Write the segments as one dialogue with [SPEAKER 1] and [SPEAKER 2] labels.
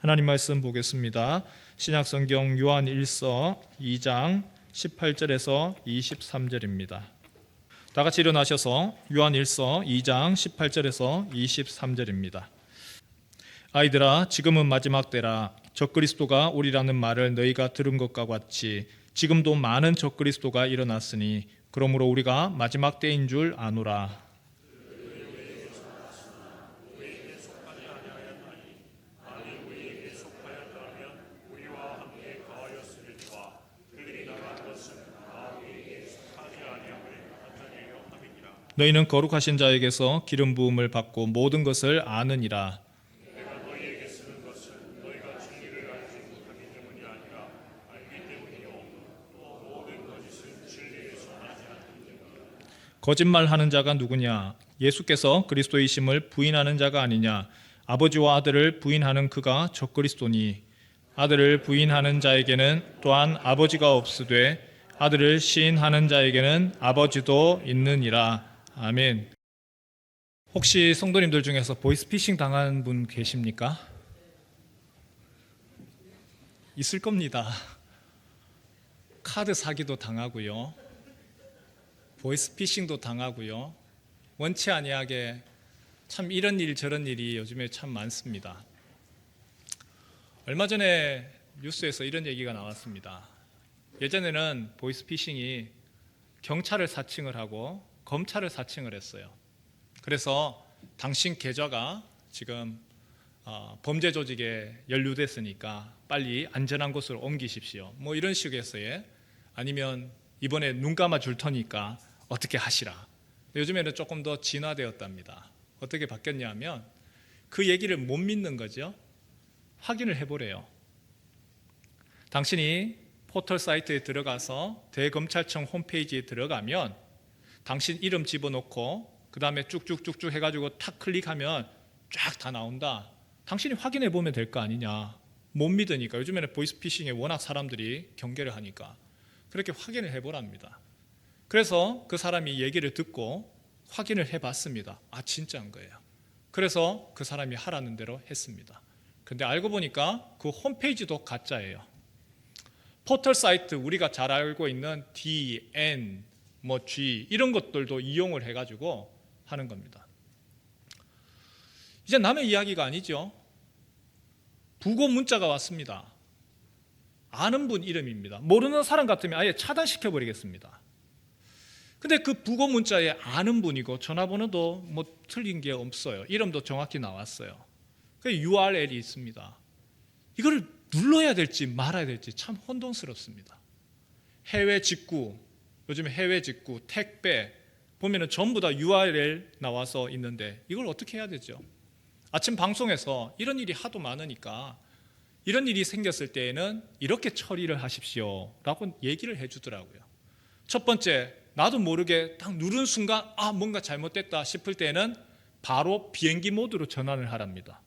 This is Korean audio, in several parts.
[SPEAKER 1] 하나님 말씀 보겠습니다. 신약성경 요한 1서 2장 18절에서 23절입니다. 다 같이 일어나셔서 요한 1서 2장 18절에서 23절입니다. 아이들아, 지금은 마지막 때라. 적그리스도가 오리라는 말을 너희가 들은 것과 같이 지금도 많은 적그리스도가 일어났으니 그러므로 우리가 마지막 때인 줄 아노라. 너희는 거룩하신 자에게서 기름 부음을 받고 모든 것을 아느니라.
[SPEAKER 2] 내가 너희에게 쓰는 것은 너희가 진리를 알지 못하기 때문이 아니라 알기 때문이요 또 모든 거짓은 진리에서 나지 않기 때문이라.
[SPEAKER 1] 거짓말하는 자가 누구냐? 예수께서 그리스도이심을 부인하는 자가 아니냐? 아버지와 아들을 부인하는 그가 적그리스도니 아들을 부인하는 자에게는 또한 아버지가 없으되 아들을 시인하는 자에게는 아버지도 있느니라. 아멘. 혹시 성도님들 중에서 보이스피싱 당한 분 계십니까? 있을 겁니다. 카드 사기도 당하고요, 보이스피싱도 당하고요. 원치 아니하게 참 이런 일 저런 일이 요즘에 참 많습니다. 얼마 전에 뉴스에서 이런 얘기가 나왔습니다. 예전에는 보이스피싱이 경찰을 사칭을 하고 검찰을 사칭을 했어요. 그래서 당신 계좌가 지금 범죄 조직에 연루됐으니까 빨리 안전한 곳으로 옮기십시오, 뭐 이런 식에서의, 아니면 이번에 눈 감아 줄 테니까 어떻게 하시라. 요즘에는 조금 더 진화되었답니다. 어떻게 바뀌었냐면 그 얘기를 못 믿는 거죠. 확인을 해보래요. 당신이 포털 사이트에 들어가서 대검찰청 홈페이지에 들어가면 당신 이름 집어넣고 그 다음에 쭉쭉쭉쭉 해가지고 탁 클릭하면 쫙 다 나온다. 당신이 확인해 보면 될 거 아니냐. 못 믿으니까, 요즘에는 보이스피싱에 워낙 사람들이 경계를 하니까 그렇게 확인을 해보랍니다. 그래서 그 사람이 얘기를 듣고 확인을 해봤습니다. 아, 진짜인 거예요. 그래서 그 사람이 하라는 대로 했습니다. 근데 알고 보니까 그 홈페이지도 가짜예요. 포털 사이트, 우리가 잘 알고 있는 D, N, G 이런 것들도 이용을 해가지고 하는 겁니다. 이제 남의 이야기가 아니죠. 부고 문자가 왔습니다. 아는 분 이름입니다. 모르는 사람 같으면 아예 차단시켜 버리겠습니다. 근데 그 부고 문자에 아는 분이고 전화번호도 뭐 틀린 게 없어요. 이름도 정확히 나왔어요. 그 URL이 있습니다. 이거를 눌러야 될지 말아야 될지 참 혼돈스럽습니다. 해외 직구, 요즘 해외 직구, 택배 보면은 전부 다 URL 나와서 있는데 이걸 어떻게 해야 되죠? 아침 방송에서 이런 일이 하도 많으니까 이런 일이 생겼을 때에는 이렇게 처리를 하십시오 라고 얘기를 해주더라고요. 첫 번째, 나도 모르게 딱 누른 순간 뭔가 잘못됐다 싶을 때는 바로 비행기 모드로 전환을 하랍니다.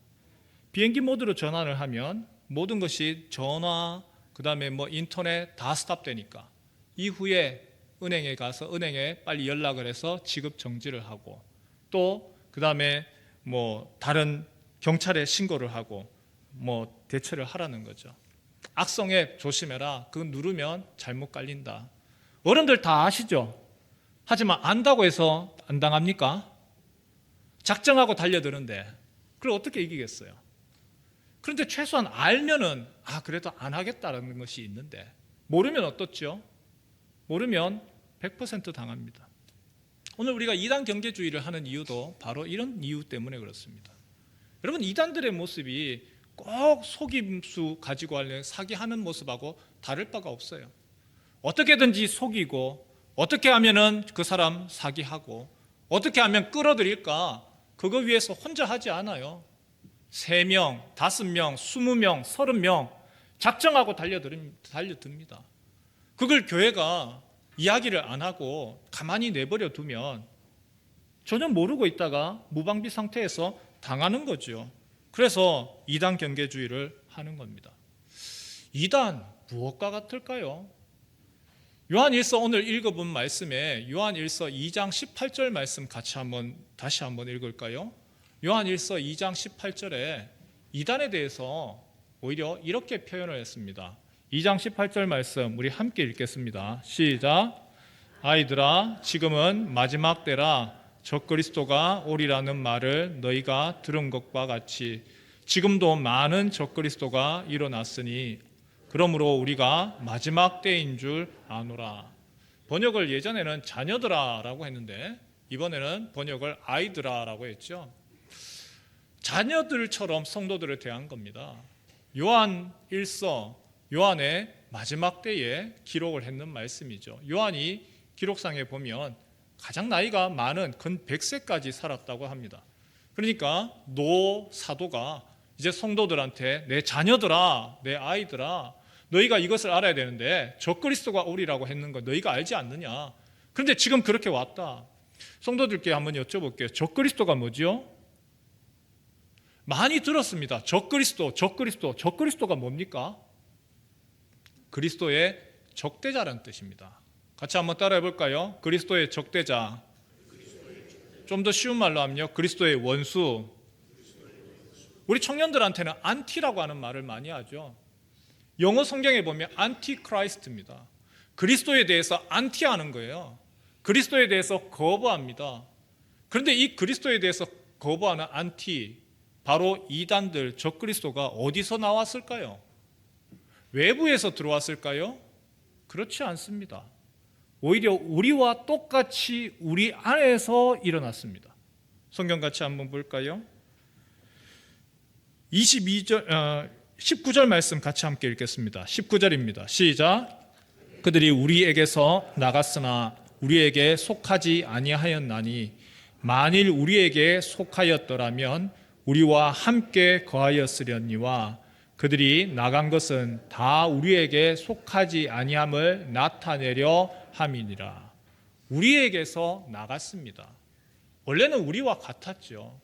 [SPEAKER 1] 비행기 모드로 전환을 하면 모든 것이 전화, 그 다음에 인터넷 다 스탑되니까 이후에 은행에 가서 은행에 빨리 연락을 해서 지급 정지를 하고, 또 그 다음에 다른 경찰에 신고를 하고 대처를 하라는 거죠. 악성 앱 조심해라. 그거 누르면 잘못 깔린다. 어른들 다 아시죠? 하지만 안다고 해서 안 당합니까? 작정하고 달려드는데 그걸 어떻게 이기겠어요? 그런데 최소한 알면은 그래도 안 하겠다는 것이 있는데, 모르면 어떻죠? 모르면 100% 당합니다. 오늘 우리가 이단 경계주의를 하는 이유도 바로 이런 이유 때문에 그렇습니다. 여러분, 이단들의 모습이 꼭 속임수 가지고 하려는 사기하는 모습하고 다를 바가 없어요. 어떻게든지 속이고, 어떻게 하면은 그 사람 사기하고, 어떻게 하면 끌어들일까, 그거 위해서 혼자 하지 않아요. 3명, 5명, 20명, 30명 작정하고 달려듭니다. 그걸 교회가 이야기를 안 하고 가만히 내버려 두면 전혀 모르고 있다가 무방비 상태에서 당하는 거죠. 그래서 이단 경계주의를 하는 겁니다. 이단 무엇과 같을까요? 요한 1서 오늘 읽어본 말씀에 요한 1서 2장 18절 말씀 다시 한번 읽을까요? 요한 1서 2장 18절에 이단에 대해서 오히려 이렇게 표현을 했습니다. 2장 18절 말씀 우리 함께 읽겠습니다. 시작. 아이들아, 지금은 마지막 때라. 적그리스도가 오리라는 말을 너희가 들은 것과 같이 지금도 많은 적그리스도가 일어났으니 그러므로 우리가 마지막 때인 줄 아노라. 번역을 예전에는 자녀들아라고 했는데 이번에는 번역을 아이들아라고 했죠. 자녀들처럼 성도들을 대한 겁니다. 요한 1서, 요한의 마지막 때에 기록을 했는 말씀이죠. 요한이 기록상에 보면 가장 나이가 많은 근 100세까지 살았다고 합니다. 그러니까 노 사도가 이제 성도들한테 내 자녀들아, 내 아이들아, 너희가 이것을 알아야 되는데 적그리스도가 오리라고 했는 거 너희가 알지 않느냐. 그런데 지금 그렇게 왔다. 성도들께 한번 여쭤볼게요. 적그리스도가 뭐죠? 많이 들었습니다. 적그리스도가 뭡니까? 그리스도의 적대자라는 뜻입니다. 같이 한번 따라해 볼까요? 그리스도의 적대자. 좀 더 쉬운 말로 하면요, 그리스도의 원수. 우리 청년들한테는 안티라고 하는 말을 많이 하죠. 영어 성경에 보면 안티크라이스트입니다. 그리스도에 대해서 안티하는 거예요. 그리스도에 대해서 거부합니다. 그런데 이 그리스도에 대해서 거부하는 안티, 바로 이단들, 적그리스도가 어디서 나왔을까요? 외부에서 들어왔을까요? 그렇지 않습니다. 오히려 우리와 똑같이 우리 안에서 일어났습니다. 성경 같이 한번 볼까요? 19절 말씀 같이 함께 읽겠습니다. 19절입니다. 시작. 그들이 우리에게서 나갔으나 우리에게 속하지 아니하였나니 만일 우리에게 속하였더라면 우리와 함께 거하였으려니와 그들이 나간 것은 다 우리에게 속하지 아니함을 나타내려 함이니라. 우리에게서 나갔습니다. 원래는 우리와 같았죠.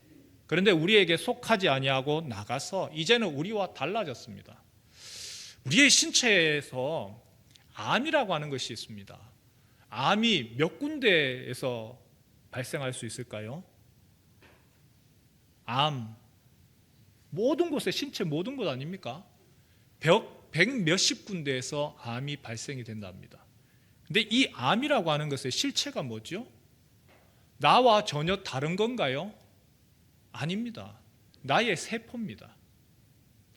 [SPEAKER 1] 그런데 우리에게 속하지 아니하고 나가서 이제는 우리와 달라졌습니다. 우리의 신체에서 암이라고 하는 것이 있습니다. 암이 몇 군데에서 발생할 수 있을까요? 암, 모든 곳에, 신체 모든 곳 아닙니까? 100 몇십 군데에서 암이 발생이 된답니다. 근데 이 암이라고 하는 것의 실체가 뭐죠? 나와 전혀 다른 건가요? 아닙니다. 나의 세포입니다.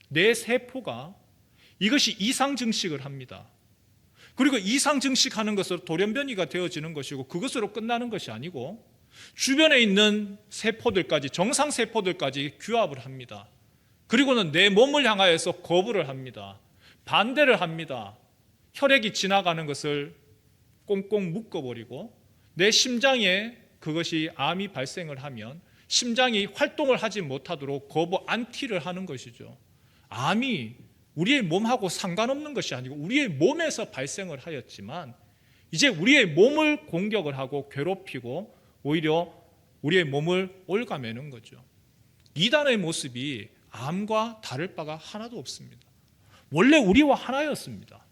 [SPEAKER 1] 내 세포가 이것이 이상 증식을 합니다. 그리고 이상 증식하는 것으로 돌연변이가 되어지는 것이고 그것으로 끝나는 것이 아니고 주변에 있는 세포들까지, 정상 세포들까지 규합을 합니다. 그리고는 내 몸을 향하여서 거부를 합니다. 반대를 합니다. 혈액이 지나가는 것을 꽁꽁 묶어버리고 내 심장에 그것이 암이 발생을 하면 심장이 활동을 하지 못하도록 거부 안티를 하는 것이죠. 암이 우리의 몸하고 상관없는 것이 아니고 우리의 몸에서 발생을 하였지만 이제 우리의 몸을 공격을 하고 괴롭히고 오히려 우리의 몸을 갉아매는 거죠. 이단의 모습이 암과 다를 바가 하나도 없습니다. 원래 우리와 하나였습니다.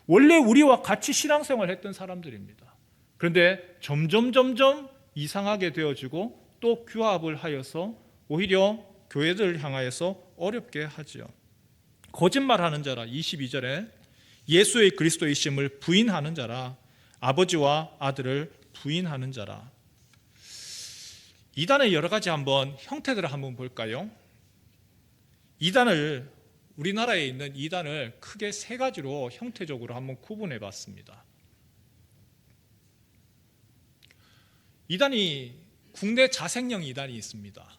[SPEAKER 1] 원래 우리와 같이 신앙생활을 했던 사람들입니다. 그런데 점점 이상하게 되어지고 또 규합을 하여서 오히려 교회들을 향하여서 어렵게 하죠. 거짓말하는 자라, 22절에 예수의 그리스도이심을 부인하는 자라, 아버지와 아들을 부인하는 자라. 이단의 여러 가지 한번 형태들을 한번 볼까요? 이단을, 우리나라에 있는 이단을 크게 세 가지로 형태적으로 한번 구분해 봤습니다. 이단이, 국내 자생령 이단이 있습니다.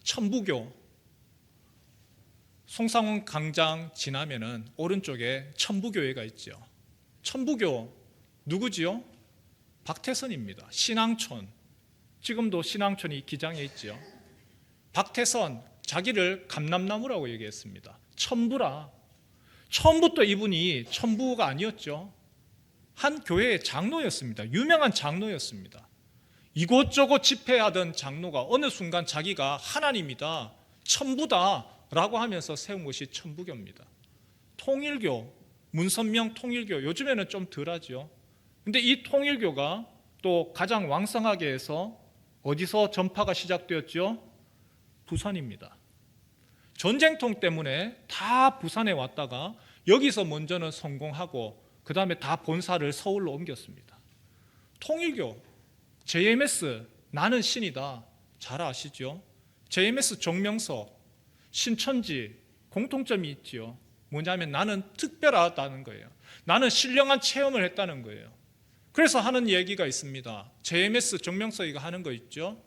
[SPEAKER 1] 천부교, 송상훈 광장 지나면은 오른쪽에 천부교회가 있죠. 천부교 누구지요? 박태선입니다. 신앙촌, 지금도 신앙촌이 기장에 있죠. 박태선, 자기를 감람나무라고 얘기했습니다. 천부라. 처음부터 이분이 천부가 아니었죠. 한 교회의 장로였습니다. 유명한 장로였습니다. 이곳저곳 집회하던 장로가 어느 순간 자기가 하나님이다, 천부다 라고 하면서 세운 것이 천부교입니다. 통일교, 문선명 통일교, 요즘에는 좀 덜하죠. 근데 이 통일교가 또 가장 왕성하게 해서 어디서 전파가 시작되었죠? 부산입니다. 전쟁통 때문에 다 부산에 왔다가 여기서 먼저는 성공하고 그 다음에 다 본사를 서울로 옮겼습니다. 통일교, JMS, 나는 신이다. 잘 아시죠? JMS 정명석, 신천지 공통점이 있지요. 뭐냐면 나는 특별하다는 거예요. 나는 신령한 체험을 했다는 거예요. 그래서 하는 얘기가 있습니다. JMS 정명석이가 하는 거 있죠.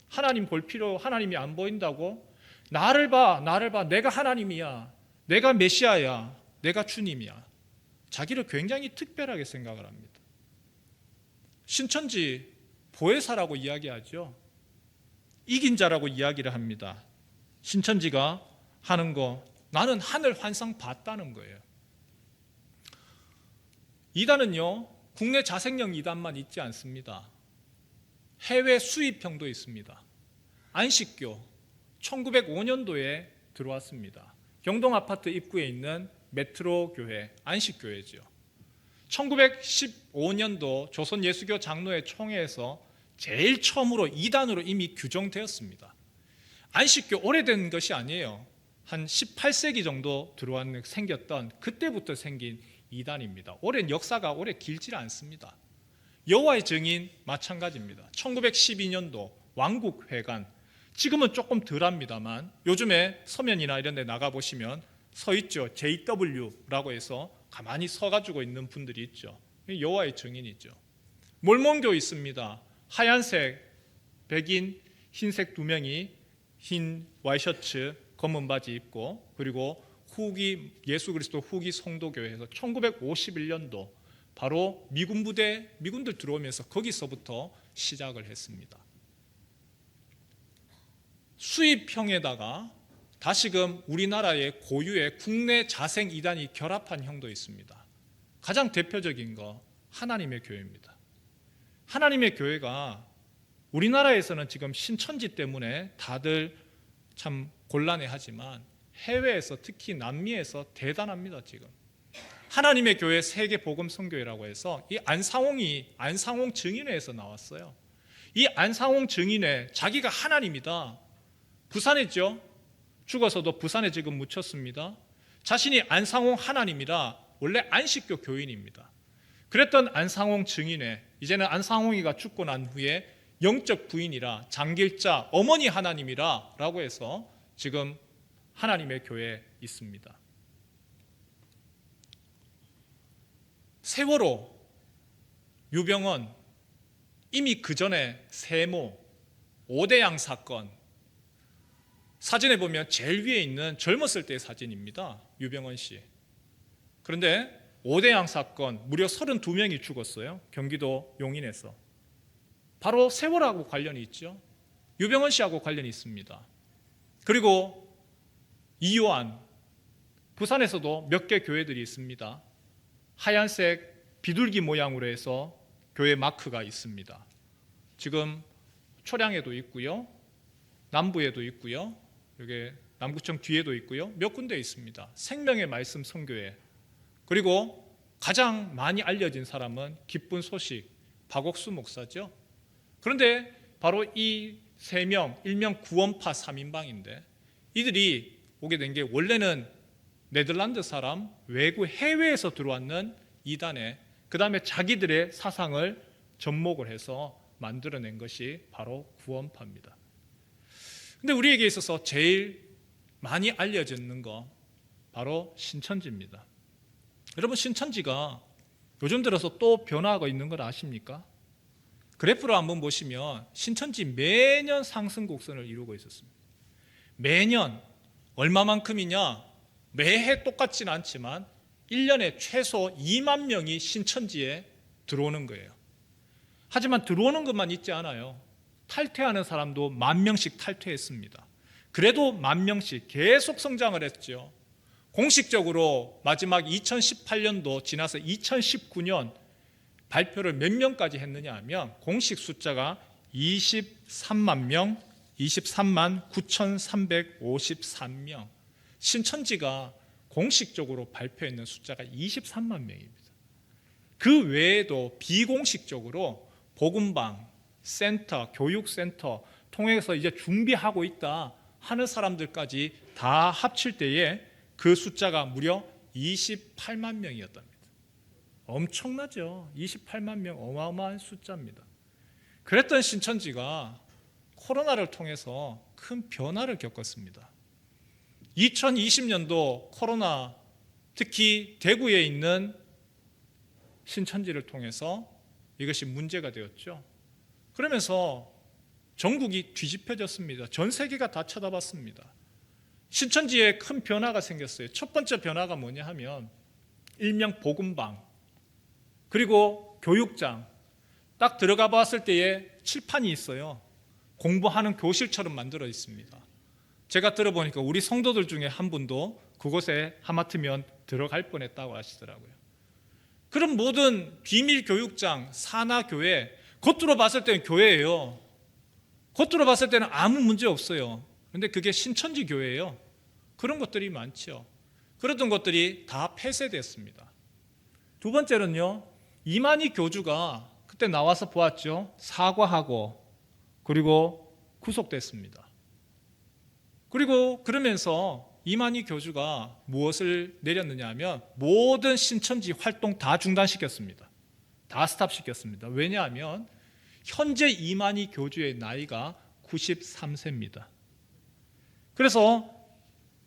[SPEAKER 1] 하나님 볼 필요, 하나님이 안 보인다고? 나를 봐, 나를 봐. 내가 하나님이야. 내가 메시아야. 내가 주님이야. 자기를 굉장히 특별하게 생각을 합니다. 신천지 보혜사라고 이야기하죠. 이긴 자라고 이야기를 합니다. 신천지가 하는 거, 나는 하늘 환상 봤다는 거예요. 이단은요, 국내 자생령 이단만 있지 않습니다. 해외 수입형도 있습니다. 안식교 1905년도에 들어왔습니다. 경동 아파트 입구에 있는 메트로 교회, 안식교회죠. 1915년도 조선예수교 장로회 총회에서 제일 처음으로 이단으로 이미 규정되었습니다. 안식교 오래된 것이 아니에요. 한 18세기 정도 생겼던 그때부터 생긴 이단입니다. 오랜 역사가 오래 길지 않습니다. 여호와의 증인 마찬가지입니다. 1912년도 왕국회관, 지금은 조금 덜합니다만 요즘에 서면이나 이런 데 나가보시면 서 있죠. JW라고 해서 가만히 서가지고 있는 분들이 있죠. 여호와의 증인이죠. 몰몬교 있습니다. 하얀색, 백인, 흰색 두 명이 흰 와이셔츠, 검은 바지 입고, 그리고 후기 예수 그리스도 후기 성도교회에서 1951년도 바로 미군들 들어오면서 거기서부터 시작을 했습니다. 수입형에다가 다시금 우리나라의 고유의 국내 자생 이단이 결합한 형도 있습니다. 가장 대표적인 거 하나님의 교회입니다. 하나님의 교회가 우리나라에서는 지금 신천지 때문에 다들 참 곤란해하지만 해외에서, 특히 남미에서 대단합니다. 지금 하나님의 교회 세계 복음 선교회라고 해서 이 안상홍 증인회에서 나왔어요. 이 안상홍 증인회, 자기가 하나님이다. 부산했죠. 죽어서도 부산에 지금 묻혔습니다. 자신이 안상홍 하나님이라 원래 안식교 교인입니다. 그랬던 안상홍 증인회, 이제는 안상홍이가 죽고 난 후에 영적 부인이라 장길자 어머니 하나님이라 라고 해서 지금 하나님의 교회에 있습니다. 세월호, 유병언, 이미 그 전에 세모, 오대양 사건, 사진에 보면 제일 위에 있는 젊었을 때의 사진입니다. 유병언 씨. 그런데 오대양 사건 무려 32명이 죽었어요. 경기도 용인에서. 바로 세월하고 관련이 있죠. 유병언 씨하고 관련이 있습니다. 그리고 이요한, 부산에서도 몇 개 교회들이 있습니다. 하얀색 비둘기 모양으로 해서 교회 마크가 있습니다. 지금 초량에도 있고요, 남부에도 있고요, 여기 남구청 뒤에도 있고요, 몇 군데 있습니다. 생명의 말씀 선교회. 그리고 가장 많이 알려진 사람은 기쁜 소식 박옥수 목사죠. 그런데 바로 이 세 명, 일명 구원파 3인방인데 이들이 오게 된 게 원래는 네덜란드 사람, 외국 해외에서 들어왔는 이단에 그 다음에 자기들의 사상을 접목을 해서 만들어낸 것이 바로 구원파입니다. 근데 우리에게 있어서 제일 많이 알려지는 거 바로 신천지입니다. 여러분, 신천지가 요즘 들어서 또 변화하고 있는 걸 아십니까? 그래프로 한번 보시면 신천지 매년 상승 곡선을 이루고 있었습니다. 매년 얼마만큼이냐? 매해 똑같지는 않지만 1년에 최소 2만 명이 신천지에 들어오는 거예요. 하지만 들어오는 것만 있지 않아요. 탈퇴하는 사람도 10,000명씩 탈퇴했습니다. 그래도 10,000명씩 계속 성장을 했죠. 공식적으로 마지막 2018년도 지나서 2019년 발표를 몇 명까지 했느냐 하면 공식 숫자가 23만 명, 23만 9,353명. 신천지가 공식적으로 발표했는 숫자가 23만 명입니다. 그 외에도 비공식적으로 복음방, 센터, 교육센터 통해서 이제 준비하고 있다 하는 사람들까지 다 합칠 때에 그 숫자가 무려 28만 명이었답니다. 엄청나죠? 28만 명, 어마어마한 숫자입니다. 그랬던 신천지가 코로나를 통해서 큰 변화를 겪었습니다. 2020년도 코로나, 특히 대구에 있는 신천지를 통해서 이것이 문제가 되었죠. 그러면서 전국이 뒤집혀졌습니다. 전 세계가 다 쳐다봤습니다. 신천지에 큰 변화가 생겼어요. 첫 번째 변화가 뭐냐 하면 일명 복음방, 그리고 교육장, 딱 들어가 봤을 때에 칠판이 있어요. 공부하는 교실처럼 만들어 있습니다. 제가 들어보니까 우리 성도들 중에 한 분도 그곳에 하마터면 들어갈 뻔했다고 하시더라고요. 그런 모든 비밀 교육장, 산하교회, 겉으로 봤을 때는 교회예요. 겉으로 봤을 때는 아무 문제 없어요. 그런데 그게 신천지 교회예요. 그런 것들이 많죠. 그러던 것들이 다 폐쇄됐습니다. 두 번째는요, 이만희 교주가 그때 나와서 보았죠. 사과하고 그리고 구속됐습니다. 그리고 그러면서 이만희 교주가 무엇을 내렸느냐 하면 모든 신천지 활동 다 중단시켰습니다. 다 스탑시켰습니다. 왜냐하면 현재 이만희 교주의 나이가 93세입니다. 그래서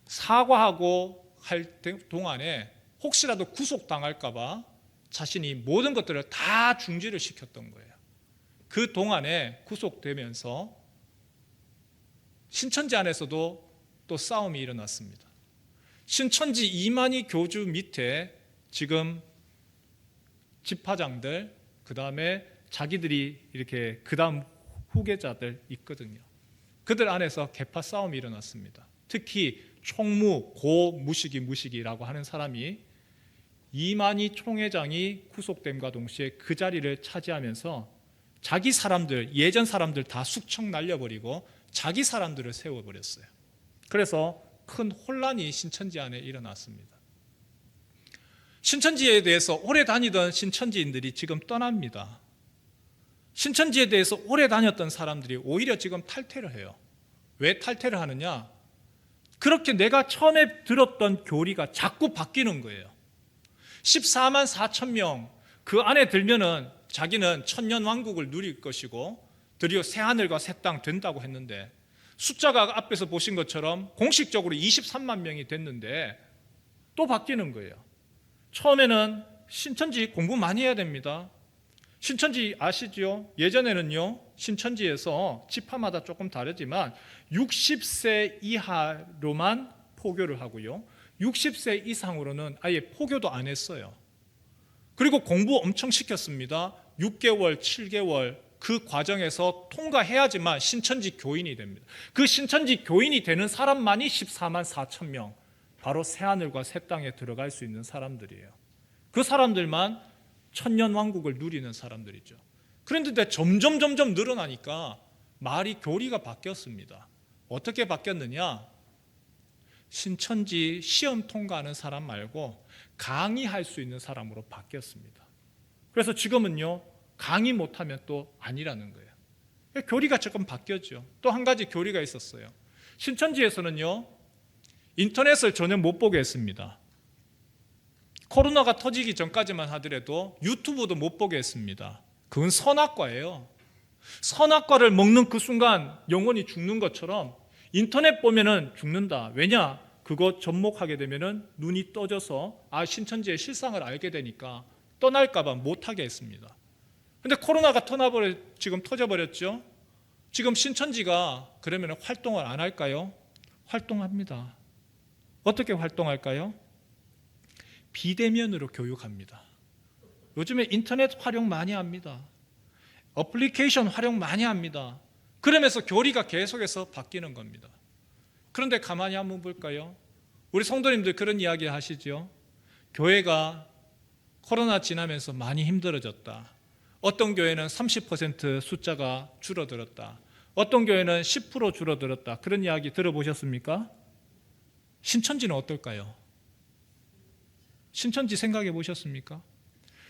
[SPEAKER 1] 사과하고 할 동안에 혹시라도 구속당할까 봐 자신이 모든 것들을 다 중지를 시켰던 거예요. 그 동안에 구속되면서 신천지 안에서도 또 싸움이 일어났습니다. 신천지 이만희 교주 밑에 지금 집화장들, 그 다음에 자기들이 이렇게 그 다음 후계자들 있거든요. 그들 안에서 계파 싸움이 일어났습니다. 특히 총무, 무식이라고 하는 사람이 이만희 총회장이 구속됨과 동시에 그 자리를 차지하면서 자기 사람들, 예전 사람들 다 숙청 날려버리고 자기 사람들을 세워버렸어요. 그래서 큰 혼란이 신천지 안에 일어났습니다. 신천지에 대해서 오래 다니던 신천지인들이 지금 떠납니다. 신천지에 대해서 오래 다녔던 사람들이 오히려 지금 탈퇴를 해요. 왜 탈퇴를 하느냐? 그렇게 내가 처음에 들었던 교리가 자꾸 바뀌는 거예요. 14만 4천 명, 그 안에 들면은 자기는 천년왕국을 누릴 것이고 드디어 새하늘과 새 땅 된다고 했는데 숫자가 앞에서 보신 것처럼 공식적으로 23만 명이 됐는데 또 바뀌는 거예요. 처음에는 신천지 공부 많이 해야 됩니다. 신천지 아시죠? 예전에는요, 신천지에서 지파마다 조금 다르지만 60세 이하로만 포교를 하고요, 60세 이상으로는 아예 포교도 안 했어요. 그리고 공부 엄청 시켰습니다. 6개월, 7개월 그 과정에서 통과해야지만 신천지 교인이 됩니다. 그 신천지 교인이 되는 사람만이 14만 4천 명, 바로 새하늘과 새 땅에 들어갈 수 있는 사람들이에요. 그 사람들만 천년왕국을 누리는 사람들이죠. 그런데 점점 늘어나니까 말이 교리가 바뀌었습니다. 어떻게 바뀌었느냐? 신천지 시험 통과하는 사람 말고 강의할 수 있는 사람으로 바뀌었습니다. 그래서 지금은요, 강의 못하면 또 아니라는 거예요. 교리가 조금 바뀌었죠. 또 한 가지 교리가 있었어요. 신천지에서는요, 인터넷을 전혀 못 보게 했습니다. 코로나가 터지기 전까지만 하더라도 유튜브도 못 보게 했습니다. 그건 선악과예요. 선악과를 먹는 그 순간 영혼이 죽는 것처럼 인터넷 보면은 죽는다. 왜냐? 그거 접목하게 되면은 눈이 떠져서 신천지의 실상을 알게 되니까 떠날까 봐 못하게 했습니다. 근데 코로나가 지금 터져버렸죠. 지금 신천지가 그러면 활동을 안 할까요? 활동합니다. 어떻게 활동할까요? 비대면으로 교육합니다. 요즘에 인터넷 활용 많이 합니다. 어플리케이션 활용 많이 합니다. 그러면서 교리가 계속해서 바뀌는 겁니다. 그런데 가만히 한번 볼까요? 우리 성도님들 그런 이야기 하시죠. 교회가 코로나 지나면서 많이 힘들어졌다. 어떤 교회는 30% 숫자가 줄어들었다. 어떤 교회는 10% 줄어들었다. 그런 이야기 들어보셨습니까? 신천지는 어떨까요? 신천지 생각해 보셨습니까?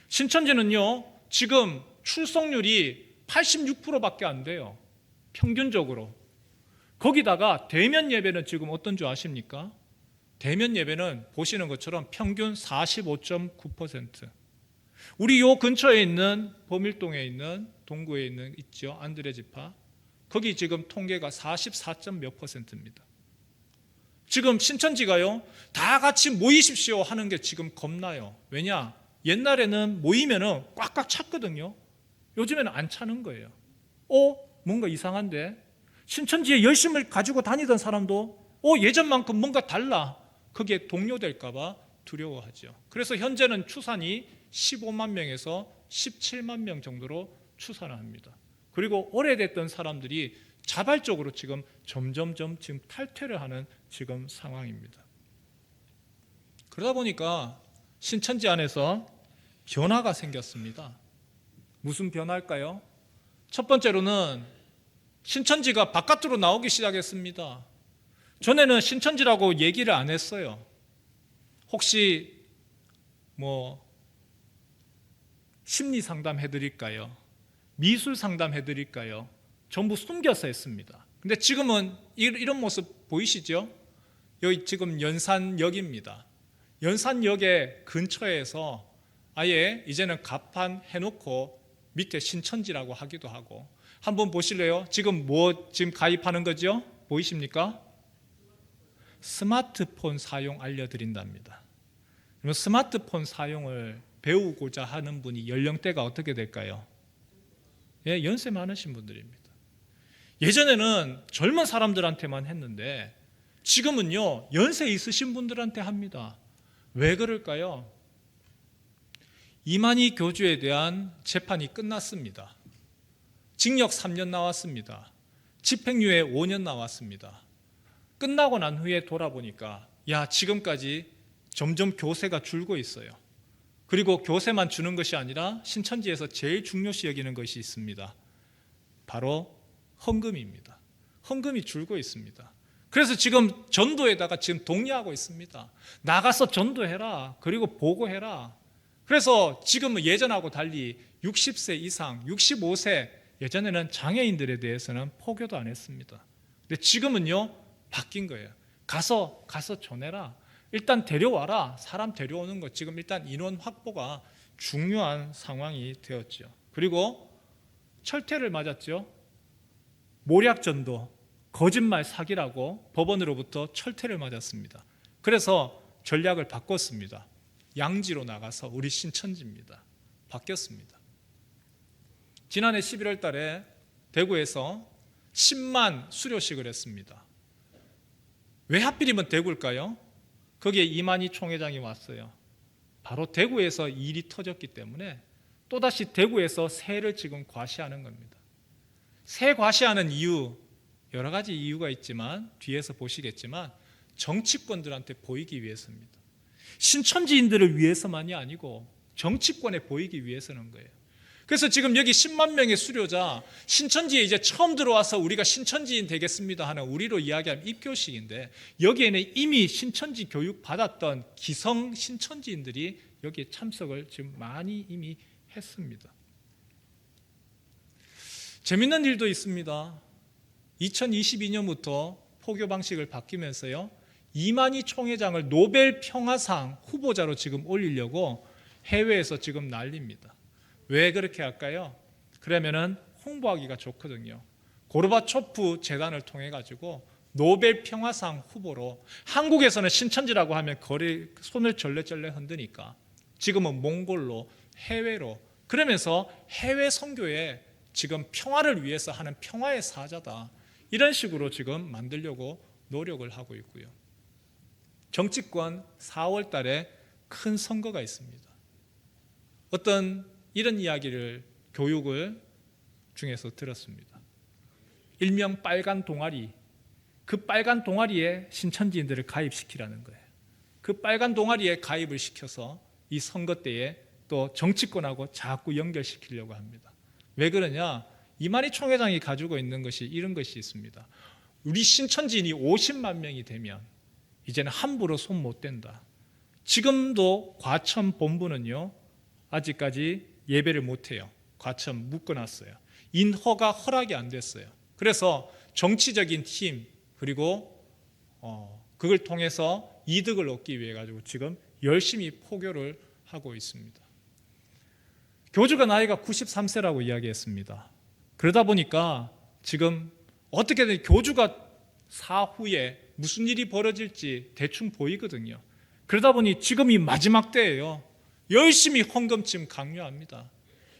[SPEAKER 1] 신천지는요, 지금 출석률이 86%밖에 안 돼요. 평균적으로. 거기다가 대면 예배는 지금 어떤 줄 아십니까? 대면 예배는 보시는 것처럼 평균 45.9%. 우리 요 근처에 있는 범일동에 있는 동구에 있죠. 안드레 지파. 거기 지금 통계가 44. 몇 %입니다. 지금 신천지가요, 다 같이 모이십시오 하는 게 지금 겁나요. 왜냐? 옛날에는 모이면은 꽉꽉 찼거든요. 요즘에는 안 차는 거예요. 뭔가 이상한데? 신천지에 열심을 가지고 다니던 사람도 예전만큼 뭔가 달라. 그게 동요될까봐 두려워하죠. 그래서 현재는 추산이 15만 명에서 17만 명 정도로 추산을 합니다. 그리고 오래됐던 사람들이 자발적으로 지금 점점점 지금 탈퇴를 하는 지금 상황입니다. 그러다 보니까 신천지 안에서 변화가 생겼습니다. 무슨 변화일까요? 첫 번째로는 신천지가 바깥으로 나오기 시작했습니다. 전에는 신천지라고 얘기를 안 했어요. 혹시 심리 상담 해드릴까요? 미술 상담 해드릴까요? 전부 숨겨서 했습니다. 근데 지금은 이런 모습 보이시죠? 여기 지금 연산역입니다. 연산역의 근처에서 아예 이제는 가판 해놓고 밑에 신천지라고 하기도 하고. 한번 보실래요? 지금 지금 가입하는 거죠? 보이십니까? 스마트폰 사용 알려드린답니다. 그러면 스마트폰 사용을 배우고자 하는 분이 연령대가 어떻게 될까요? 연세 많으신 분들입니다. 예전에는 젊은 사람들한테만 했는데 지금은요, 연세 있으신 분들한테 합니다. 왜 그럴까요? 이만희 교주에 대한 재판이 끝났습니다. 징역 3년 나왔습니다. 집행유예 5년 나왔습니다. 끝나고 난 후에 돌아보니까 지금까지 점점 교세가 줄고 있어요. 그리고 교세만 주는 것이 아니라 신천지에서 제일 중요시 여기는 것이 있습니다. 바로 헌금입니다. 헌금이 줄고 있습니다. 그래서 지금 전도에다가 지금 독려하고 있습니다. 나가서 전도해라. 그리고 보고해라. 그래서 지금은 예전하고 달리 60세 이상, 65세, 예전에는 장애인들에 대해서는 포교도 안 했습니다. 근데 지금은요, 바뀐 거예요. 가서 전해라. 일단 데려와라. 사람 데려오는 것, 지금 일단 인원 확보가 중요한 상황이 되었죠. 그리고 철퇴를 맞았죠. 모략전도, 거짓말 사기라고 법원으로부터 철퇴를 맞았습니다. 그래서 전략을 바꿨습니다. 양지로 나가서 우리 신천지입니다. 바뀌었습니다. 지난해 11월 달에 대구에서 10만 수료식을 했습니다. 왜 하필이면 대구일까요? 거기에 이만희 총회장이 왔어요. 바로 대구에서 일이 터졌기 때문에 또다시 대구에서 세를 지금 과시하는 겁니다. 세 과시하는 이유, 여러 가지 이유가 있지만 뒤에서 보시겠지만 정치권들한테 보이기 위해서입니다. 신천지인들을 위해서만이 아니고 정치권에 보이기 위해서는 거예요. 그래서 지금 여기 10만 명의 수료자, 신천지에 이제 처음 들어와서 우리가 신천지인 되겠습니다 하는, 우리로 이야기하면 입교식인데, 여기에는 이미 신천지 교육 받았던 기성 신천지인들이 여기에 참석을 지금 많이 이미 했습니다. 재밌는 일도 있습니다. 2022년부터 포교 방식을 바뀌면서요, 이만희 총회장을 노벨 평화상 후보자로 지금 올리려고 해외에서 지금 난립니다. 왜 그렇게 할까요? 그러면은 홍보하기가 좋거든요. 고르바초프 재단을 통해 가지고 노벨 평화상 후보로, 한국에서는 신천지라고 하면 손을 절레절레 흔드니까 지금은 몽골로, 해외로, 그러면서 해외 선교에 지금 평화를 위해서 하는 평화의 사자다, 이런 식으로 지금 만들려고 노력을 하고 있고요. 정치권 4월 달에 큰 선거가 있습니다. 어떤 이런 이야기를 교육을 중에서 들었습니다. 일명 빨간 동아리, 그 빨간 동아리에 신천지인들을 가입시키라는 거예요. 그 빨간 동아리에 가입을 시켜서 이 선거 때에 또 정치권하고 자꾸 연결시키려고 합니다. 왜 그러냐? 이만희 총회장이 가지고 있는 것이 이런 것이 있습니다. 우리 신천지인이 50만 명이 되면 이제는 함부로 손 못 댄다. 지금도 과천 본부는요, 아직까지 예배를 못 해요. 과천 묶어놨어요. 인허가 허락이 안 됐어요. 그래서 정치적인 힘 그리고 그걸 통해서 이득을 얻기 위해 가지고 지금 열심히 포교를 하고 있습니다. 교주가 나이가 93세라고 이야기했습니다. 그러다 보니까 지금 어떻게든 교주가 사후에 무슨 일이 벌어질지 대충 보이거든요. 그러다 보니 지금이 마지막 때예요. 열심히 헌금침 강요합니다.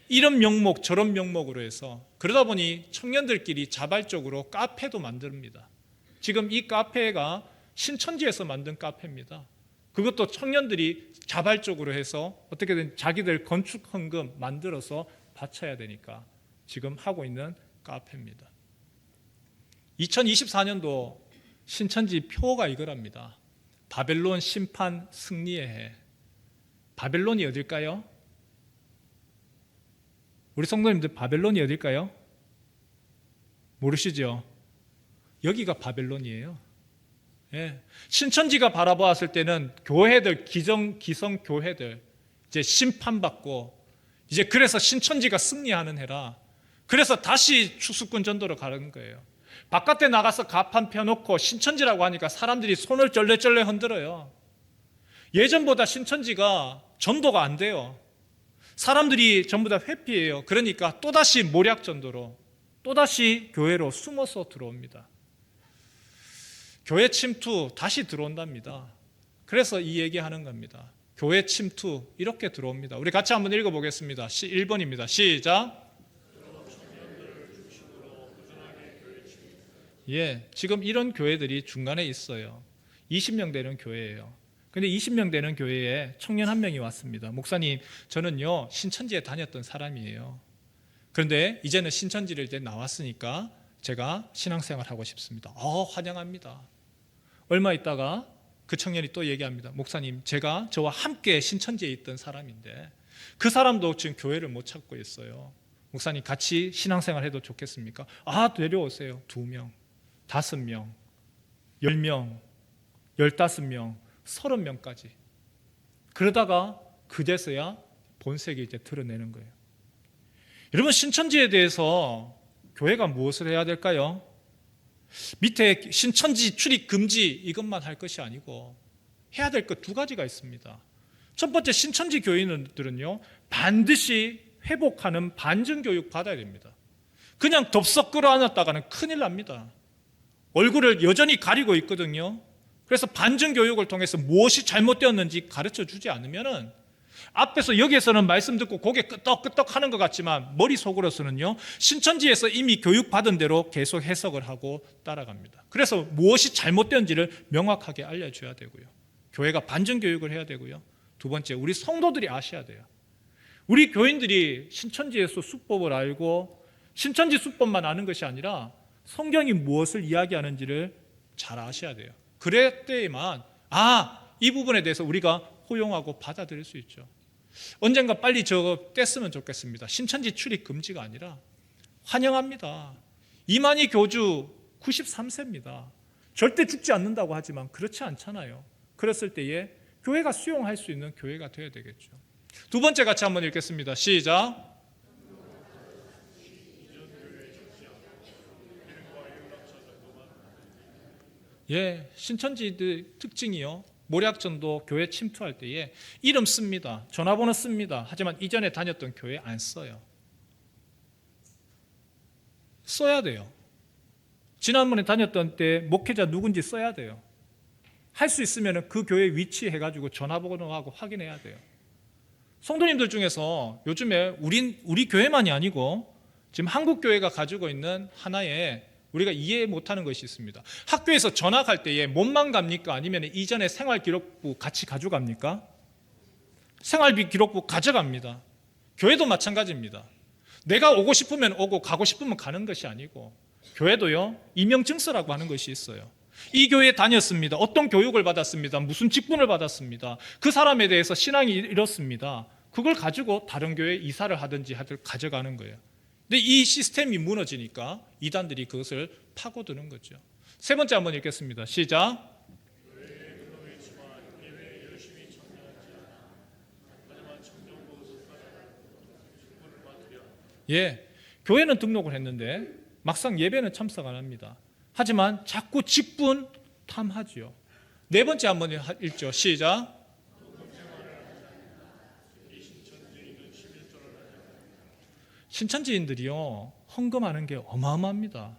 [SPEAKER 1] 이런 명목 저런 명목으로 해서 그러다 보니 청년들끼리 자발적으로 카페도 만듭니다. 지금 이 카페가 신천지에서 만든 카페입니다. 그것도 청년들이 자발적으로 해서 어떻게든 자기들 건축 헌금 만들어서 바쳐야 되니까 지금 하고 있는 카페입니다. 2024년도 신천지 표어가 이거랍니다. 바벨론 심판 승리의 해. 바벨론이 어딜까요? 우리 성도님들 바벨론이 어딜까요? 모르시죠? 여기가 바벨론이에요. 예. 신천지가 바라보았을 때는 교회들, 기성 교회들 이제 심판받고 이제 그래서 신천지가 승리하는 해라. 그래서 다시 추수꾼 전도로 가는 거예요. 바깥에 나가서 가판 펴놓고 신천지라고 하니까 사람들이 손을 쩔레쩔레 흔들어요. 예전보다 신천지가 전도가 안 돼요. 사람들이 전부 다 회피해요. 그러니까 또다시 모략 전도로 또다시 교회로 숨어서 들어옵니다. 교회 침투 다시 들어온답니다. 그래서 이 얘기하는 겁니다. 교회 침투 이렇게 들어옵니다. 우리 같이 한번 읽어보겠습니다. 1번입니다. 시작. 예, 지금 이런 교회들이 중간에 있어요. 20명 되는 교회예요. 근데 20명 되는 교회에 청년 한 명이 왔습니다. 목사님, 저는요 신천지에 다녔던 사람이에요. 그런데 이제는 신천지를 이제 나왔으니까 제가 신앙생활 하고 싶습니다. 환영합니다. 얼마 있다가 그 청년이 또 얘기합니다. 목사님, 제가 저와 함께 신천지에 있던 사람인데 그 사람도 지금 교회를 못 찾고 있어요. 목사님, 같이 신앙생활 해도 좋겠습니까? 데려오세요. 2명, 5명, 10명, 15명, 30명까지. 그러다가 그제서야 본색이 이제 드러내는 거예요. 여러분, 신천지에 대해서 교회가 무엇을 해야 될까요? 밑에 신천지 출입 금지 이것만 할 것이 아니고 해야 될 것 2가지가 있습니다. 첫 번째, 신천지 교인들은요 반드시 회복하는 반증 교육 받아야 됩니다. 그냥 덥석 끌어안았다가는 큰일 납니다. 얼굴을 여전히 가리고 있거든요. 그래서 반증 교육을 통해서 무엇이 잘못되었는지 가르쳐 주지 않으면은 앞에서 여기에서는 말씀 듣고 고개 끄덕끄덕 하는 것 같지만 머릿속으로서는요 신천지에서 이미 교육받은 대로 계속 해석을 하고 따라갑니다. 그래서 무엇이 잘못되었는지를 명확하게 알려줘야 되고요. 교회가 반증 교육을 해야 되고요. 2번째, 우리 성도들이 아셔야 돼요. 우리 교인들이 신천지에서 수법을 알고 신천지 수법만 아는 것이 아니라 성경이 무엇을 이야기하는지를 잘 아셔야 돼요. 그럴 때에만 이 부분에 대해서 우리가 호용하고 받아들일 수 있죠. 언젠가 빨리 저거 뗐으면 좋겠습니다. 신천지 출입 금지가 아니라 환영합니다. 이만희 교주 93세입니다. 절대 죽지 않는다고 하지만 그렇지 않잖아요. 그랬을 때에 교회가 수용할 수 있는 교회가 되어야 되겠죠. 2번째 같이 한번 읽겠습니다. 시작. 예, 신천지들 특징이요. 모략전도 교회 침투할 때에 이름 씁니다. 전화번호 씁니다. 하지만 이전에 다녔던 교회 안 써요. 써야 돼요. 지난번에 다녔던 때 목회자 누군지 써야 돼요. 할 수 있으면 그 교회 위치 해가지고 전화번호하고 확인해야 돼요. 성도님들 중에서 요즘에 우리 교회만이 아니고 지금 한국 교회가 가지고 있는 하나의 우리가 이해 못하는 것이 있습니다. 학교에서 전학할 때에 몸만 갑니까? 아니면 이전에 생활기록부 같이 가져갑니까? 생활비 기록부 가져갑니다. 교회도 마찬가지입니다. 내가 오고 싶으면 오고 가고 싶으면 가는 것이 아니고 교회도요 임명증서라고 하는 것이 있어요. 이 교회에 다녔습니다. 어떤 교육을 받았습니다. 무슨 직분을 받았습니다. 그 사람에 대해서 신앙이 이렇습니다. 그걸 가지고 다른 교회에 이사를 하든지 가져가는 거예요. 근데 이 시스템이 무너지니까 이단들이 그것을 파고드는 거죠. 3번째 한번 읽겠습니다. 시작. 예, 교회는 등록을 했는데 막상 예배는 참석 안 합니다. 하지만 자꾸 직분탐하지요. 네 번째 한번 읽죠. 시작. 신천지인들이요, 헌금하는 게 어마어마합니다.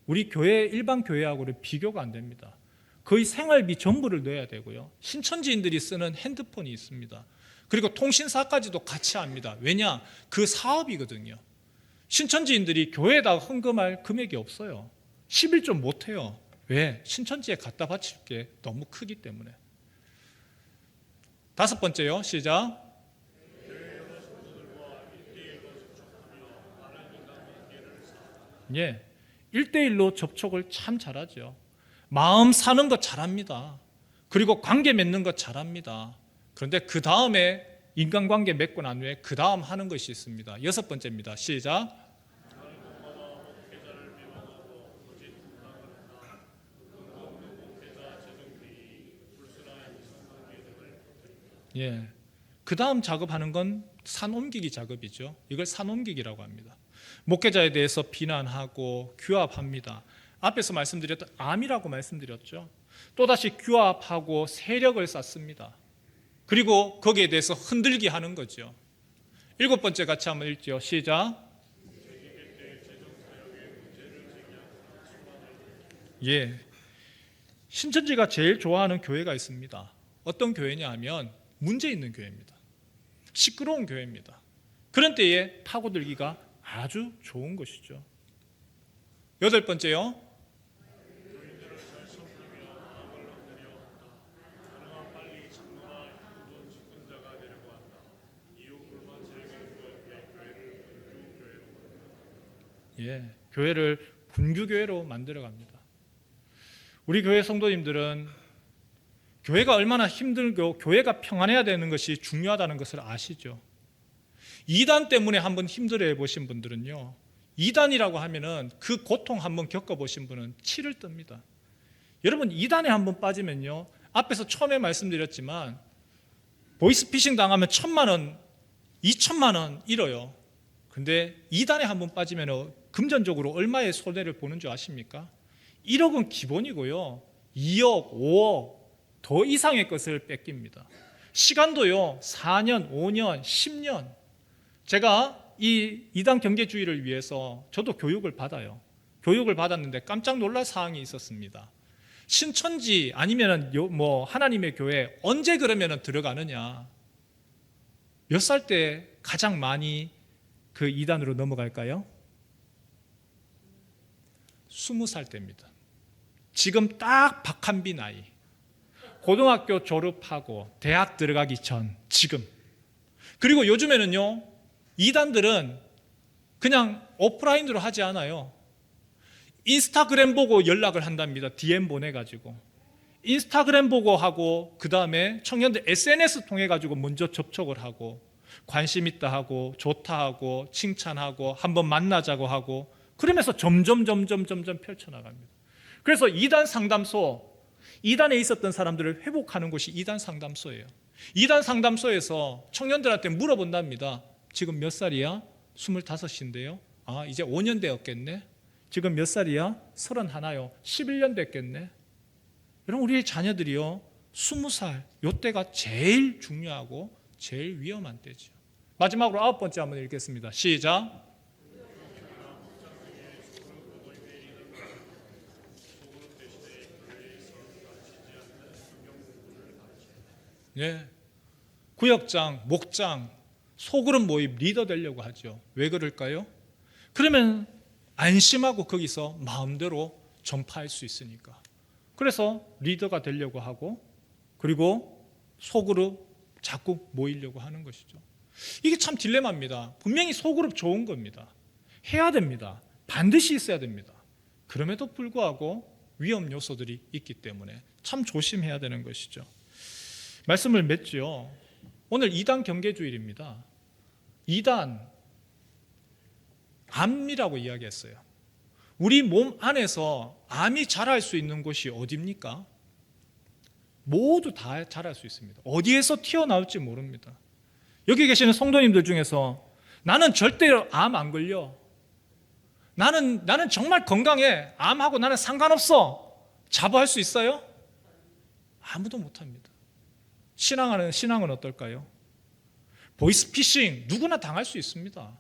[SPEAKER 1] 우리 교회, 일반 교회하고는 비교가 안 됩니다. 거의 생활비 전부를 넣어야 되고요. 신천지인들이 쓰는 핸드폰이 있습니다. 그리고 통신사까지도 같이 합니다. 왜냐? 그 사업이거든요. 신천지인들이 교회에다 헌금할 금액이 없어요. 11조 못해요. 왜? 신천지에 갖다 바칠 게 너무 크기 때문에. 다섯 번째요. 시작. 예, 1대1로 접촉을 참 잘하죠. 마음 사는 것 잘합니다. 그리고 관계 맺는 것 잘합니다. 그런데 그 다음에 인간관계 맺고 난 후에 그 다음 하는 것이 있습니다. 여섯 번째입니다. 시작. 예, 그 다음 작업하는 건 산 옮기기 작업이죠. 이걸 산 옮기기라고 합니다. 목회자에 대해서 비난하고 규합합니다. 앞에서 말씀드렸던 암이라고 말씀드렸죠. 또다시 규합하고 세력을 쌓습니다. 그리고 거기에 대해서 흔들기 하는 거죠. 일곱 번째 같이 한번 읽죠. 시작. 예, 신천지가 제일 좋아하는 교회가 있습니다. 어떤 교회냐 하면 문제 있는 교회입니다. 시끄러운 교회입니다. 그런 때에 파고들기가 아주 좋은 것이죠. 여덟 번째요. 예, 교회를 분규교회로 만들어갑니다. 우리 교회 성도님들은 교회가 얼마나 힘들고 교회가 평안해야 되는 것이 중요하다는 것을 아시죠? 이단 때문에 한번 힘들어해 보신 분들은요, 이단이라고 하면은 그 고통 한번 겪어보신 분은 치를 뜹니다. 여러분, 이단에 한번 빠지면요, 앞에서 처음에 말씀드렸지만 보이스피싱 당하면 1,000만 원, 2,000만 원 잃어요. 근데 이단에 한번 빠지면 금전적으로 얼마의 손해를 보는 줄 아십니까? 1억은 기본이고요, 2억, 5억 더 이상의 것을 뺏깁니다. 시간도요, 4년, 5년, 10년. 제가 이 이단 경계주의를 위해서 저도 교육을 받아요. 교육을 받았는데 깜짝 놀랄 사항이 있었습니다. 신천지 아니면 하나님의 교회 언제 그러면 들어가느냐? 몇 살 때 가장 많이 그 이단으로 넘어갈까요? 20살 때입니다. 지금 딱 박한비 나이. 고등학교 졸업하고 대학 들어가기 전, 지금. 그리고 요즘에는요, 이단들은 그냥 오프라인으로 하지 않아요. 인스타그램 보고 연락을 한답니다. DM 보내가지고. 인스타그램 보고 하고, 그 다음에 청년들 SNS 통해가지고 먼저 접촉을 하고, 관심 있다 하고, 좋다 하고, 칭찬하고, 한번 만나자고 하고, 그러면서 점점 펼쳐나갑니다. 그래서 이단 상담소, 이단에 있었던 사람들을 회복하는 곳이 이단 상담소예요. 이단 상담소에서 청년들한테 물어본답니다. 지금 몇 살이야? 25인데요. 아, 이제 5년 되었겠네. 지금 몇 살이야? 31요. 11년 됐겠네. 여러분, 우리 자녀들이요, 20살, 이때가 제일 중요하고 제일 위험한 때죠. 마지막으로 9번째 한번 읽겠습니다. 시작. 네. 구역장, 목장, 소그룹 모임 리더 되려고 하죠. 왜 그럴까요? 그러면 안심하고 거기서 마음대로 전파할 수 있으니까. 그래서 리더가 되려고 하고, 그리고 소그룹 자꾸 모이려고 하는 것이죠. 이게 참 딜레마입니다. 분명히 소그룹 좋은 겁니다. 해야 됩니다. 반드시 있어야 됩니다. 그럼에도 불구하고 위험 요소들이 있기 때문에 참 조심해야 되는 것이죠. 말씀을 맺죠. 오늘 2단 경계주일입니다. 2단, 암이라고 이야기했어요. 우리 몸 안에서 암이 자랄 수 있는 곳이 어디입니까? 모두 다 자랄 수 있습니다. 어디에서 튀어나올지 모릅니다. 여기 계시는 성도님들 중에서 나는 절대로 암 안 걸려, 나는 정말 건강해. 암하고 나는 상관없어. 자부할 수 있어요? 아무도 못합니다. 신앙은 어떨까요? 보이스피싱 누구나 당할 수 있습니다.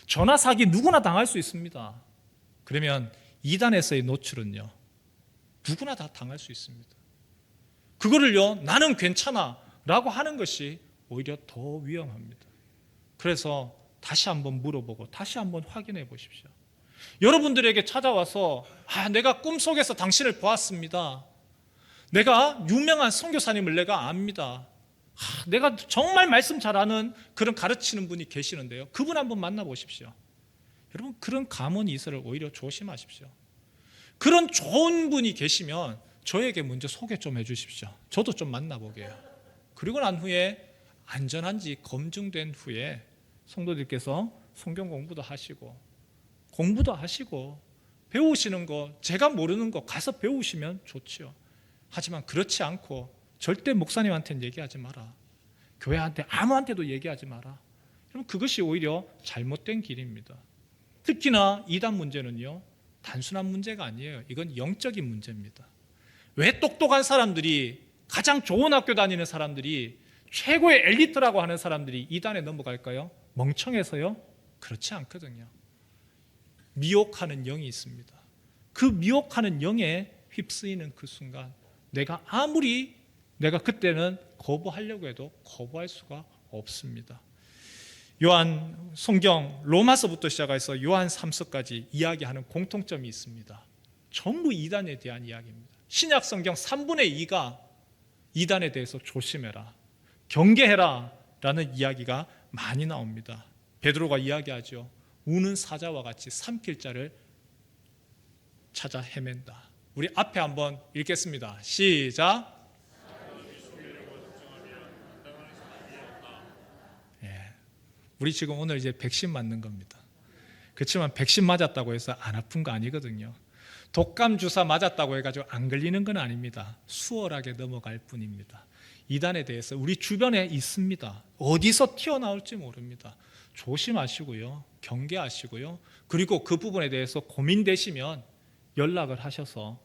[SPEAKER 1] 전화 사기 누구나 당할 수 있습니다. 그러면 이단에서의 노출은요, 누구나 다 당할 수 있습니다. 그거를요, 나는 괜찮아 라고 하는 것이 오히려 더 위험합니다. 그래서 다시 한번 물어보고 다시 한번 확인해 보십시오. 여러분들에게 찾아와서 내가 꿈속에서 당신을 보았습니다. 내가 유명한 선교사님을 내가 압니다. 내가 정말 말씀 잘하는 그런 가르치는 분이 계시는데요. 그분 한번 만나보십시오. 여러분, 그런 감언 이설을 오히려 조심하십시오. 그런 좋은 분이 계시면 저에게 먼저 소개 좀 해주십시오. 저도 좀 만나보게요. 그리고 난 후에 안전한지 검증된 후에 성도들께서 성경 공부도 하시고 배우시는 거, 제가 모르는 거 가서 배우시면 좋지요. 하지만 그렇지 않고 절대 목사님한테는 얘기하지 마라. 교회한테 아무한테도 얘기하지 마라. 그럼 그것이 오히려 잘못된 길입니다. 특히나 이단 문제는요, 단순한 문제가 아니에요. 이건 영적인 문제입니다. 왜 똑똑한 사람들이, 가장 좋은 학교 다니는 사람들이, 최고의 엘리트라고 하는 사람들이 이단에 넘어갈까요? 멍청해서요? 그렇지 않거든요. 미혹하는 영이 있습니다. 그 미혹하는 영에 휩쓰이는 그 순간 내가 그때는 거부하려고 해도 거부할 수가 없습니다. 요한 성경 로마서부터 시작해서 요한 3서까지 이야기하는 공통점이 있습니다. 전부 이단에 대한 이야기입니다. 신약 성경 3분의 2가 이단에 대해서 조심해라, 경계해라 라는 이야기가 많이 나옵니다. 베드로가 이야기하죠. 우는 사자와 같이 삼킬 자를 찾아 헤맨다. 우리 앞에 한번 읽겠습니다. 시작. 우리 지금 오늘 이제 백신 맞는 겁니다. 그렇지만 백신 맞았다고 해서 안 아픈 거 아니거든요. 독감 주사 맞았다고 해가지고 안 걸리는 건 아닙니다. 수월하게 넘어갈 뿐입니다. 이단에 대해서 우리 주변에 있습니다. 어디서 튀어나올지 모릅니다. 조심하시고요, 경계하시고요, 그리고 그 부분에 대해서 고민되시면 연락을 하셔서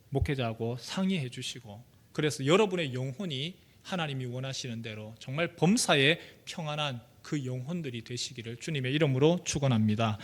[SPEAKER 1] 목회자하고 상의해 주시고, 그래서 여러분의 영혼이 하나님이 원하시는 대로 정말 범사에 평안한 그 영혼들이 되시기를 주님의 이름으로 축원합니다.